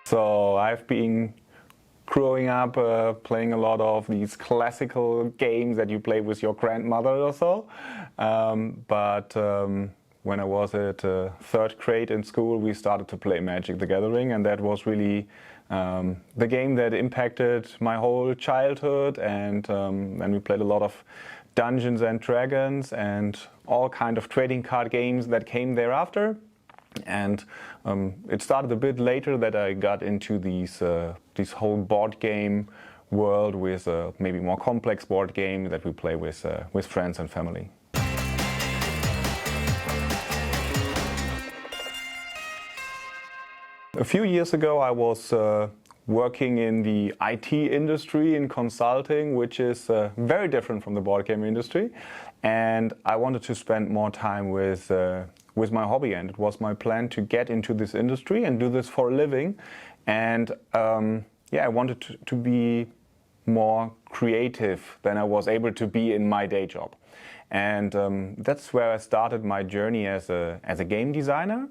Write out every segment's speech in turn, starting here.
So I've been growing up playing a lot of these classical games that you play with your grandmother or so. But when I was at third grade in school, we started to play Magic the Gathering, and that was really the game that impacted my whole childhood. And then we played a lot of Dungeons and Dragons and all kind of trading card games that came thereafter. And it started a bit later that I got into this whole board game world with maybe more complex board game that we play with friends and family. A few years ago I was working in the IT industry in consulting, which is very different from the board game industry, and I wanted to spend more time with my hobby, and it was my plan to get into this industry and do this for a living. And I wanted to be more creative than I was able to be in my day job, and that's where I started my journey as a game designer.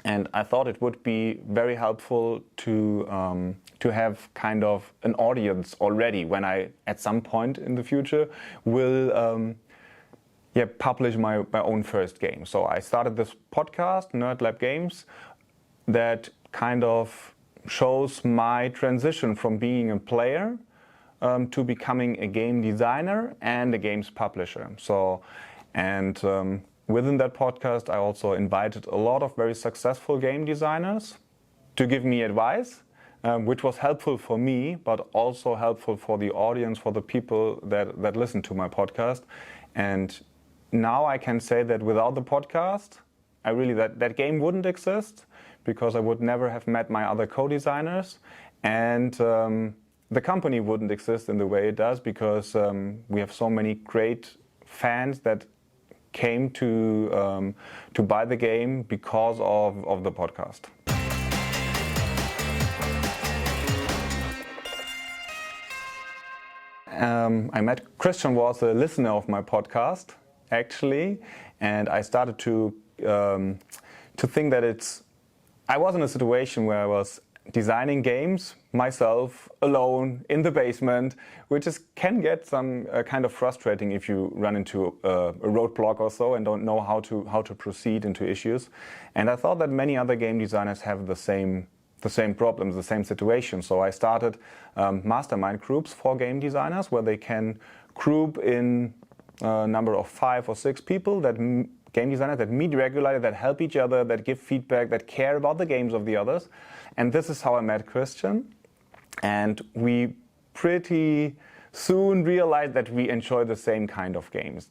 And I thought it would be very helpful to have kind of an audience already when I, at some point in the future, will publish my own first game. So I started this podcast, Nerd Lab Games, that kind of shows my transition from being a player to becoming a game designer and a games publisher. Within that podcast, I also invited a lot of very successful game designers to give me advice, which was helpful for me, but also helpful for the audience, for the people that listen to my podcast. And now I can say that without the podcast, that game wouldn't exist, because I would never have met my other co-designers, and the company wouldn't exist in the way it does, because we have so many great fans that came to buy the game because of the podcast. I met Christian, was a listener of my podcast actually, and I started to think that I was in a situation where I was designing games myself alone in the basement, which can get some kind of frustrating if you run into a roadblock or so and don't know how to proceed into issues. And I thought that many other game designers have the same problems, the same situation. So I started mastermind groups for game designers, where they can group in a number of 5 or 6 people, game designers that meet regularly, that help each other, that give feedback, that care about the games of the others. And this is how I met Christian. And we pretty soon realized that we enjoy the same kind of games,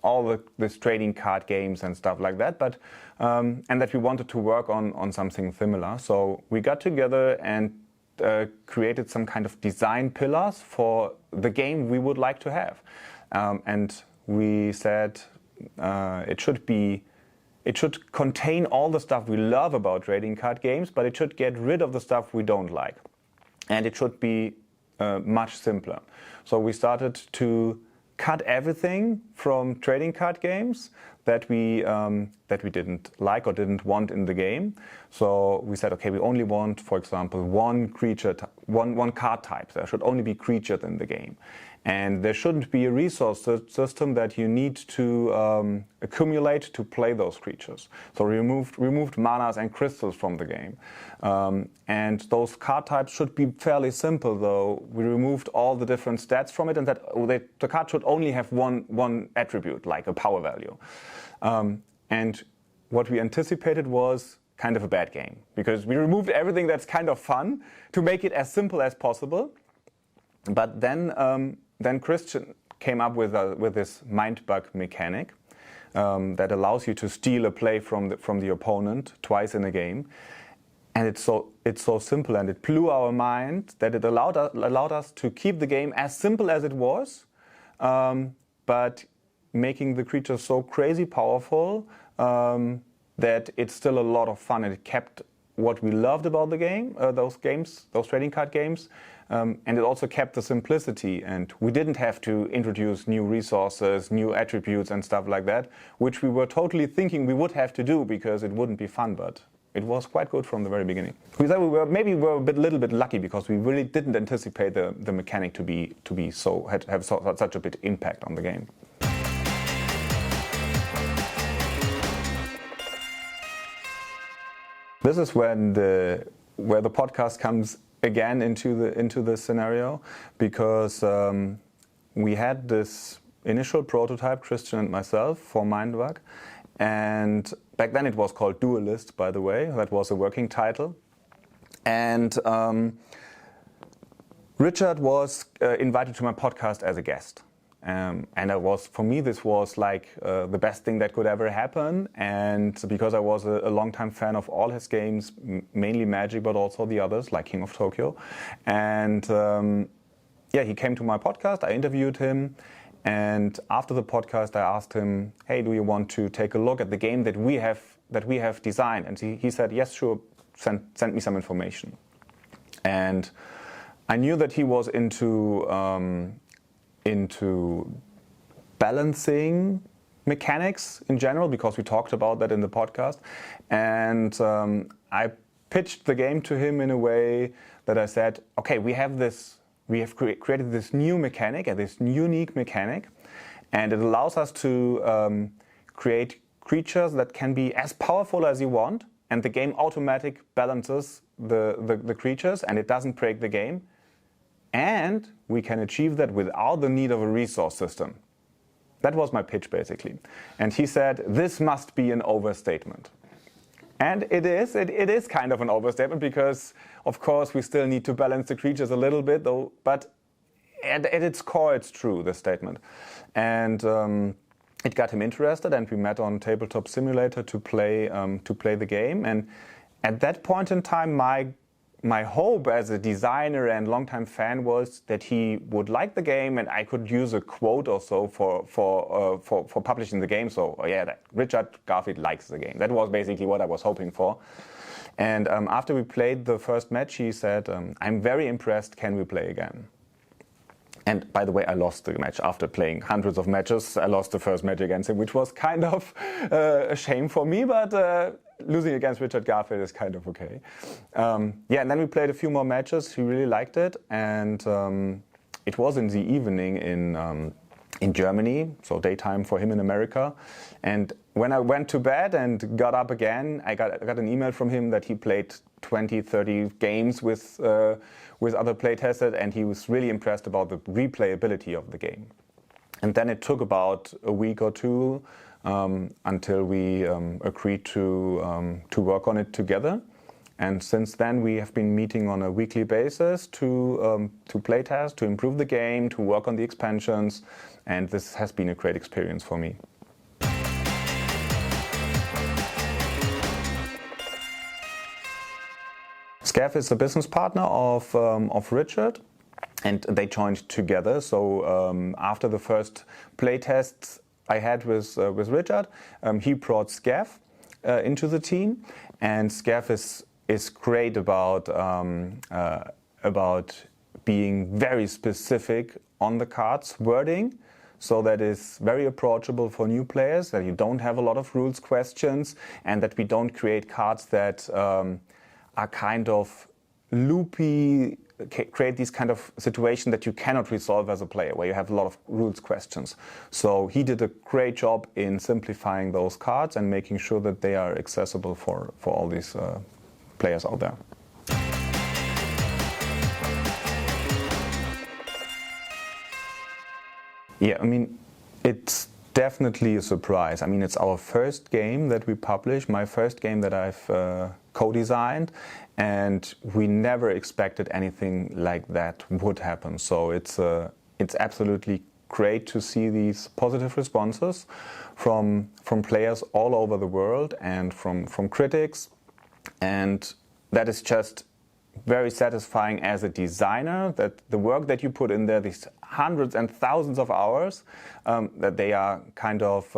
all this trading card games and stuff like that, but and that we wanted to work on something similar. So we got together and created some kind of design pillars for the game we would like to have. And we said it should contain all the stuff we love about trading card games, but it should get rid of the stuff we don't like. And it should be much simpler. So we started to cut everything from trading card games that we didn't like or didn't want in the game. So we said, okay, we only want, for example, one card type. There should only be creatures in the game. And there shouldn't be a resource system that you need to accumulate to play those creatures. So we removed manas and crystals from the game. And those card types should be fairly simple, though. We removed all the different stats from it, and the card should only have one attribute, like a power value. And what we anticipated was kind of a bad game, because we removed everything that's kind of fun to make it as simple as possible. But then Christian came up with this mind bug mechanic that allows you to steal a play from the opponent twice in a game, and it's so simple, and it blew our mind that it allowed us to keep the game as simple as it was, but making the creatures so crazy powerful that it's still a lot of fun, and it kept what we loved about the game, those trading card games. And it also kept the simplicity, and we didn't have to introduce new resources, new attributes and stuff like that, which we were totally thinking we would have to do because it wouldn't be fun, but it was quite good from the very beginning. We thought we were a little bit lucky because we really didn't anticipate the mechanic to be so have such a big impact on the game. This is where the podcast comes again into the scenario, because we had this initial prototype, Christian and myself, for Mindwag, and back then it was called Duelist, by the way. That was a working title, and Richard was invited to my podcast as a guest. And for me, this was like the best thing that could ever happen. And because I was a longtime fan of all his games, mainly Magic, but also the others, like King of Tokyo. And he came to my podcast. I interviewed him. And after the podcast, I asked him, "Hey, do you want to take a look at the game that we have designed?" And he said, "Yes, sure. Send me some information." And I knew that he was into balancing mechanics in general, because we talked about that in the podcast. And I pitched the game to him in a way that I said, okay, we have created this new mechanic, this unique mechanic, and it allows us to create creatures that can be as powerful as you want, and the game automatic balances the creatures, and it doesn't break the game. And we can achieve that without the need of a resource system. That was my pitch, basically. And he said, "This must be an overstatement." And it is kind of an overstatement, because, of course, we still need to balance the creatures a little bit, though. But at its core, it's true, this statement. And it got him interested, and we met on Tabletop Simulator to play the game. And at that point in time, my hope as a designer and longtime fan was that he would like the game, and I could use a quote or so for publishing the game. So that Richard Garfield likes the game. That was basically what I was hoping for. And after we played the first match, he said, "I'm very impressed. Can we play again?" And by the way, I lost the match after playing hundreds of matches. I lost the first match against him, which was kind of a shame for me, but losing against Richard Garfield is kind of okay. And then we played a few more matches. He really liked it, and it was in the evening in Germany, so daytime for him in America. And when I went to bed and got up again, I got an email from him that he played 20, 30 games with other playtesters, and he was really impressed about the replayability of the game. And then it took about a week or two until we agreed to work on it together. And since then, we have been meeting on a weekly basis to playtest, to improve the game, to work on the expansions, and this has been a great experience for me. Scav is a business partner of Richard, and they joined together. So after the first playtests I had with Richard, he brought Scav into the team, and Scav is great about being very specific on the cards wording, so that is very approachable for new players, that you don't have a lot of rules questions, and that we don't create cards that are kind of loopy, create these kind of situation that you cannot resolve as a player, where you have a lot of rules questions. So he did a great job in simplifying those cards and making sure that they are accessible for all these players out there. Yeah, I mean, it's definitely a surprise. I mean, it's our first game that we publish, my first game that I've co-designed, and we never expected anything like that would happen. So it's absolutely great to see these positive responses from players all over the world and from critics, and that is just very satisfying as a designer, that the work that you put in there, these hundreds and thousands of hours, that they are kind of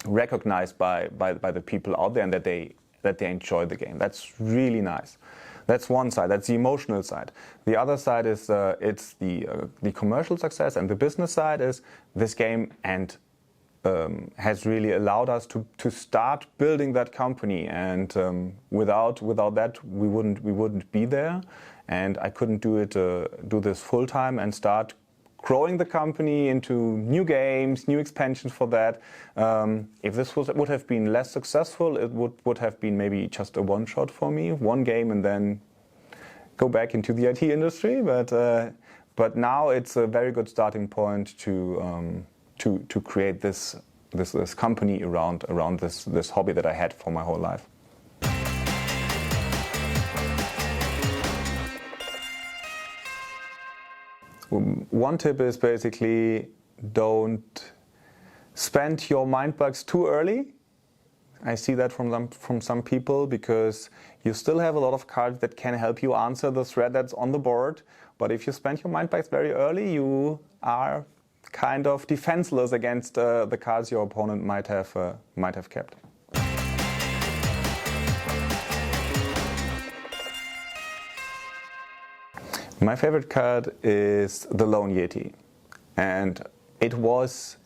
recognized by the people out there, and that they enjoy the game. That's really nice. That's one side. That's the emotional side. The other side is it's the commercial success, and the business side is this game and has really allowed us to start building that company. And without that, we wouldn't be there. And I couldn't do this full time and start growing the company into new games, new expansions for that. If this would have been less successful, it would have been maybe just a one shot for me, one game, and then go back into the IT industry. But now it's a very good starting point to create this company around this hobby that I had for my whole life. One tip is basically don't spend your mind bugs too early. I see that from some people, because you still have a lot of cards that can help you answer the threat that's on the board. But if you spend your mind bugs very early, you are kind of defenseless against the cards your opponent might have kept. My favorite card is the Lone Yeti, and it was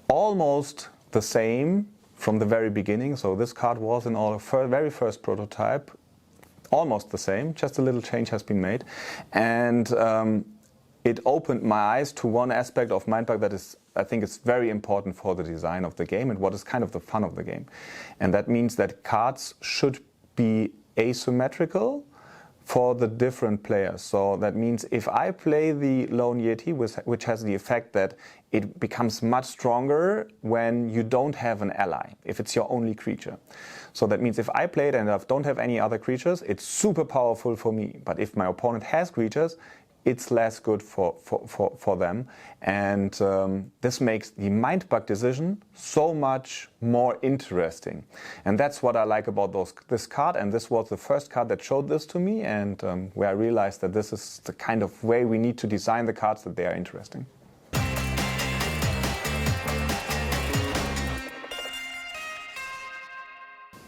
almost the same from the very beginning. So this card was in our very first prototype, almost the same, just a little change has been made. And it opened my eyes to one aspect of Mindbug that is, I think, is very important for the design of the game and what is kind of the fun of the game. And that means that cards should be asymmetrical for the different players. So that means if I play the Lone Yeti, which has the effect that it becomes much stronger when you don't have an ally, if it's your only creature. So that means if I play it and I don't have any other creatures, it's super powerful for me. But if my opponent has creatures, it's less good for them. And this makes the Mindbug decision so much more interesting. And that's what I like about this card. And this was the first card that showed this to me, and where I realized that this is the kind of way we need to design the cards, that they are interesting.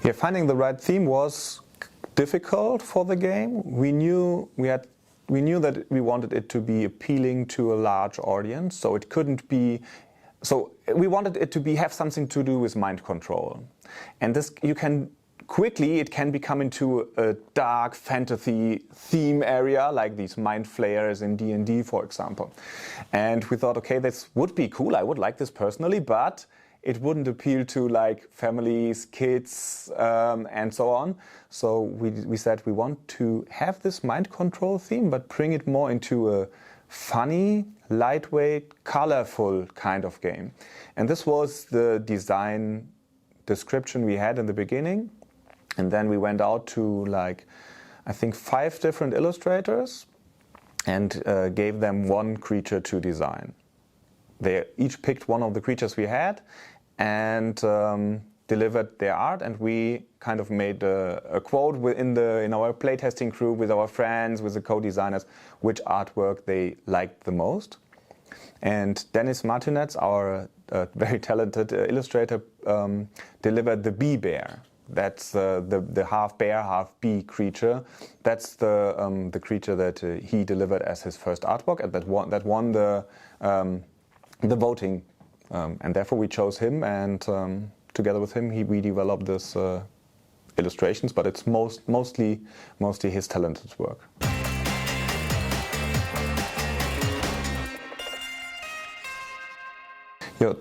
Yeah, finding the right theme was difficult for the game. We knew that we wanted it to be appealing to a large audience, so it couldn't be. So we wanted it to have something to do with mind control, and this it can become into a dark fantasy theme area, like these mind flayers in D&D, for example. And we thought, okay, this would be cool. I would like this personally, but it wouldn't appeal to like families, kids, and so on. So we said we want to have this mind control theme, but bring it more into a funny, lightweight, colorful kind of game. And this was the design description we had in the beginning. And then we went out to I think 5 different illustrators and gave them one creature to design. They each picked one of the creatures we had and delivered their art, and we kind of made a quote in our playtesting crew with our friends, with the co-designers, which artwork they liked the most. And Dennis Martinez, our very talented illustrator, delivered the bee bear. That's the half bear, half bee creature. That's the creature that he delivered as his first artwork, and that won the voting. And therefore we chose him, and together with him we developed this illustrations, but it's mostly his talented work.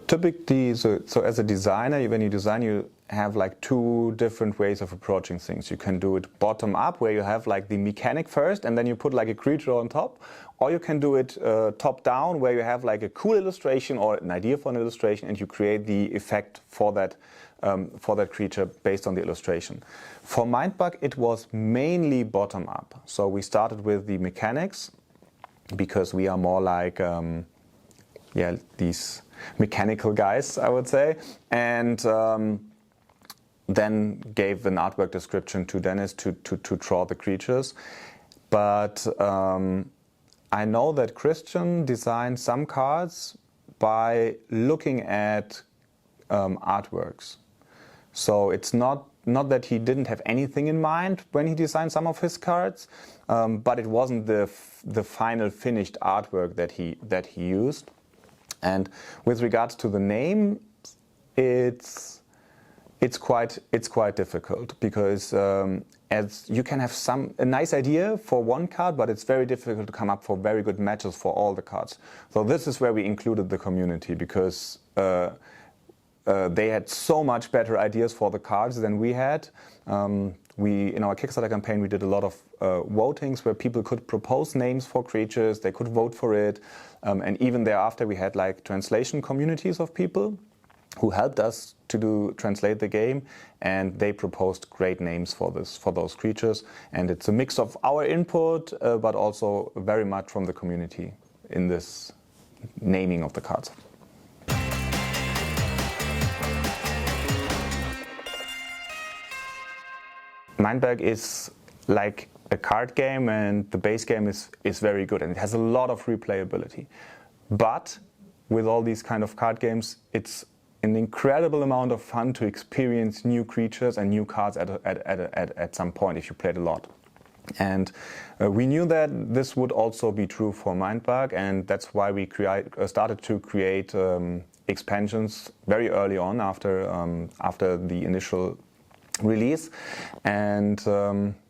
Typically, so as a designer, when you design, you have 2 different ways of approaching things. You can do it bottom up, where you have the mechanic first, and then you put a creature on top. Or you can do it top down, where you have a cool illustration or an idea for an illustration, and you create the effect for that creature based on the illustration. For Mindbug, it was mainly bottom up. So we started with the mechanics, because we are more these mechanical guys, I would say, and then gave an artwork description to Dennis to draw the creatures. But I know that Christian designed some cards by looking at artworks. So it's not that he didn't have anything in mind when he designed some of his cards, but it wasn't the final finished artwork that he used. And with regards to the name, it's quite difficult because as you can have a nice idea for one card, but it's very difficult to come up for very good matches for all the cards. So this is where we included the community, because they had so much better ideas for the cards than we had. In our Kickstarter campaign, we did a lot of votings where people could propose names for creatures, they could vote for it, and even thereafter we had like translation communities of people who helped us to translate the game, and they proposed great names for those creatures. And it's a mix of our input, but also very much from the community in this naming of the cards. Mindberg is like a card game, and the base game is very good, and it has a lot of replayability. But with all these kind of card games, it's an incredible amount of fun to experience new creatures and new cards at some point if you played a lot. And we knew that this would also be true for Mindberg, and that's why we started to create expansions very early on after the initial release. And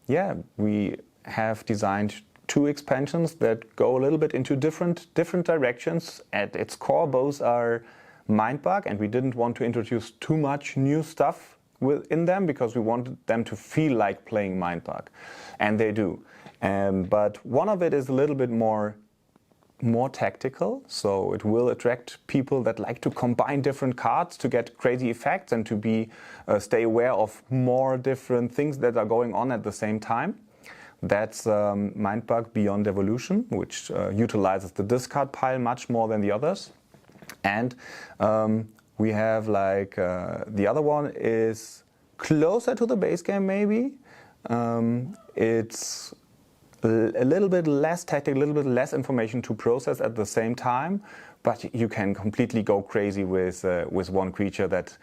yeah, we have designed 2 expansions that go a little bit into different directions. At its core, both are Mindberg, and we didn't want to introduce too much new stuff within them because we wanted them to feel like playing Mindberg, and they do. But one of it is a little bit more tactical, so it will attract people that like to combine different cards to get crazy effects and to stay aware of more different things that are going on at the same time. That's Mindberg Beyond Evolution, which utilizes the discard pile much more than the others. And we have like the other one is closer to the base game maybe. It's a little bit less tactical, a little bit less information to process at the same time, but you can completely go crazy with one creature that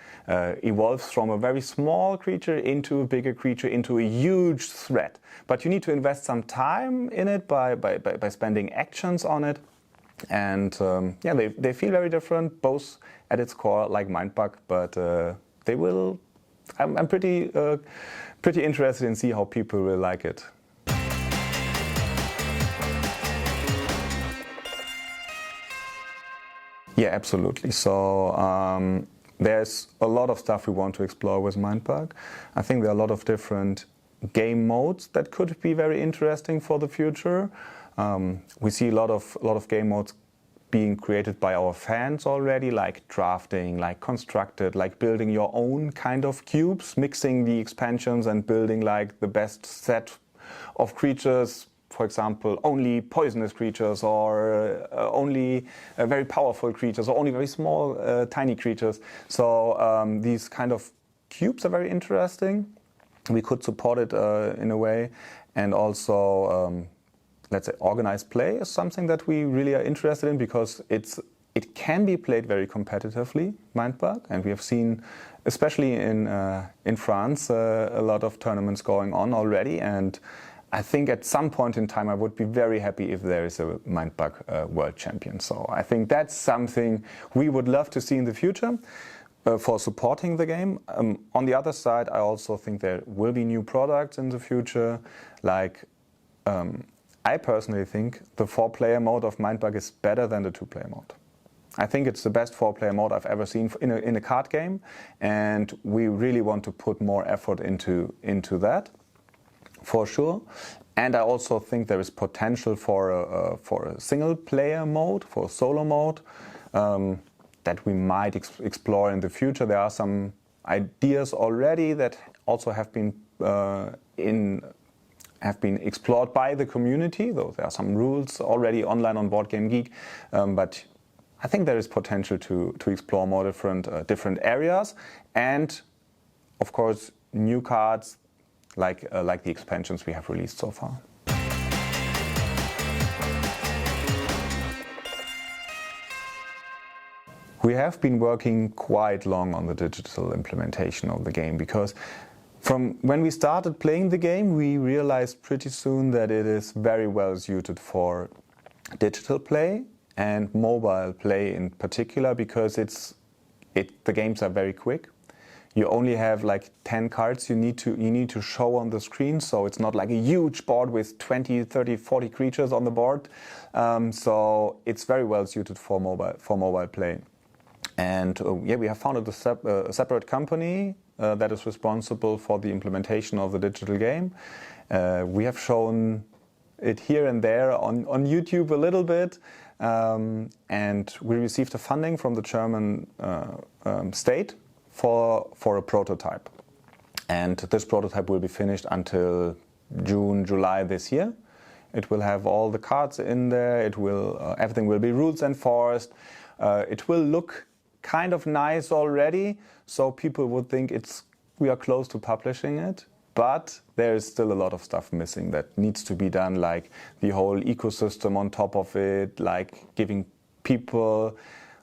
evolves from a very small creature into a bigger creature, into a huge threat. But you need to invest some time in it by spending actions on it. And yeah, they feel very different, both at its core like Mindberg, but they will. I'm pretty interested in see how people will like it. Yeah, absolutely. So there's a lot of stuff we want to explore with Mindberg. I think there are a lot of different game modes that could be very interesting for the future. We see a lot of game modes being created by our fans already, like drafting, like constructed, like building your own kind of cubes, mixing the expansions and building like the best set of creatures. For example, only poisonous creatures, or only very powerful creatures, or only very small, tiny creatures. So these kind of cubes are very interesting. We could support it in a way, and also let's say organized play is something that we really are interested in, because it can be played very competitively, Mindberg, and we have seen, especially in France, a lot of tournaments going on already. And I think at some point in time I would be very happy if there is a Mindberg world champion. So I think that's something we would love to see in the future for supporting the game. On the other side, I also think there will be new products in the future. Like I personally think the 4-player mode of Mindberg is better than the 2-player mode. I think it's the best 4-player mode I've ever seen in a card game, and we really want to put more effort into that. For sure. And I also think there is potential for a single-player mode, for a solo mode, that we might explore in the future. There are some ideas already that also have been explored by the community, though there are some rules already online on BoardGameGeek. But I think there is potential to explore more different areas, and of course new cards like the expansions we have released so far. We have been working quite long on the digital implementation of the game, because from when we started playing the game, we realized pretty soon that it is very well suited for digital play, and mobile play in particular, because the games are very quick. You only have like 10 cards you need to show on the screen, so it's not like a huge board with 20, 30, 40 creatures on the board. So it's very well suited for mobile play. And we have founded a separate company that is responsible for the implementation of the digital game. We have shown it here and there on YouTube a little bit, and we received a funding from the German state for a prototype. And this prototype will be finished until June, July this year. It will have all the cards in there. It will everything will be rules enforced. It will look kind of nice already, so people would think we are close to publishing it. But there is still a lot of stuff missing that needs to be done, like the whole ecosystem on top of it, like giving people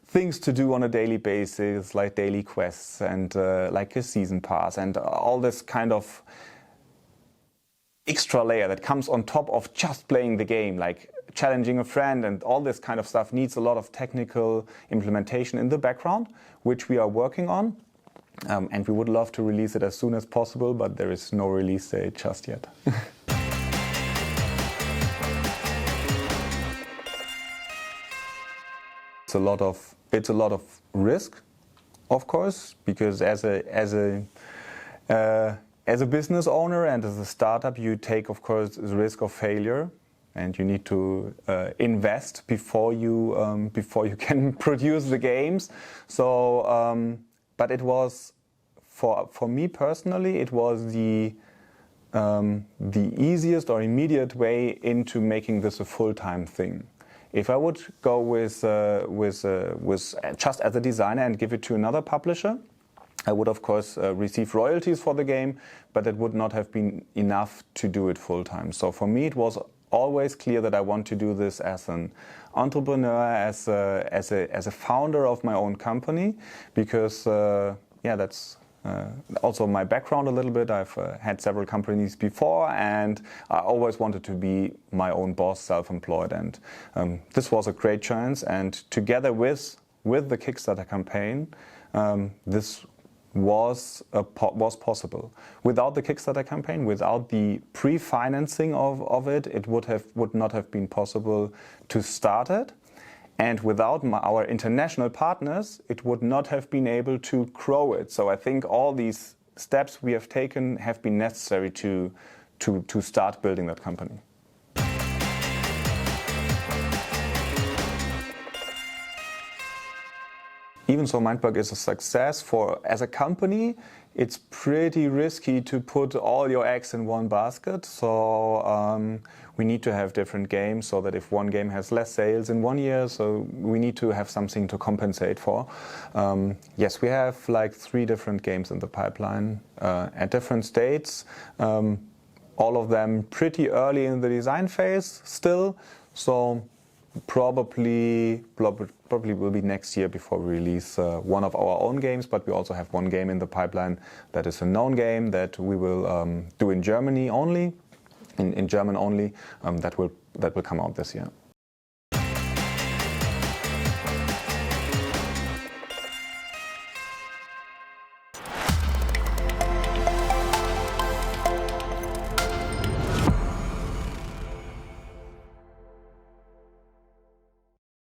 things to do on a daily basis, like daily quests and like a season pass and all this kind of extra layer that comes on top of just playing the game, like challenging a friend, and all this kind of stuff needs a lot of technical implementation in the background, which we are working on. And we would love to release it as soon as possible, but there is no release date just yet. It's a lot of risk, of course, because as a business owner and as a startup, you take, of course, the risk of failure, and you need to invest before you can produce the games. So, but it was for me personally, it was the easiest or immediate way into making this a full-time thing. If I would go with just as a designer and give it to another publisher, I would of course receive royalties for the game, but that would not have been enough to do it full time. So for me, it was always clear that I want to do this as an entrepreneur, as a founder of my own company, because that's also my background a little bit. I've had several companies before, and I always wanted to be my own boss, self-employed, and this was a great chance. And together with the Kickstarter campaign, this was possible. Without the Kickstarter campaign, without the pre-financing of it, it would not have been possible to start it. And without our international partners, it would not have been able to grow it. So I think all these steps we have taken have been necessary to start building that company. Even so, Mindbug is a success. As a company, it's pretty risky to put all your eggs in one basket. So we need to have different games, so that if one game has less sales in 1 year, so we need to have something to compensate for. Yes, we have like 3 different games in the pipeline at different states. All of them pretty early in the design phase still. So probably will be next year before we release one of our own games, but we also have one game in the pipeline that is a known game that we will do in Germany only, in German only, that will come out this year.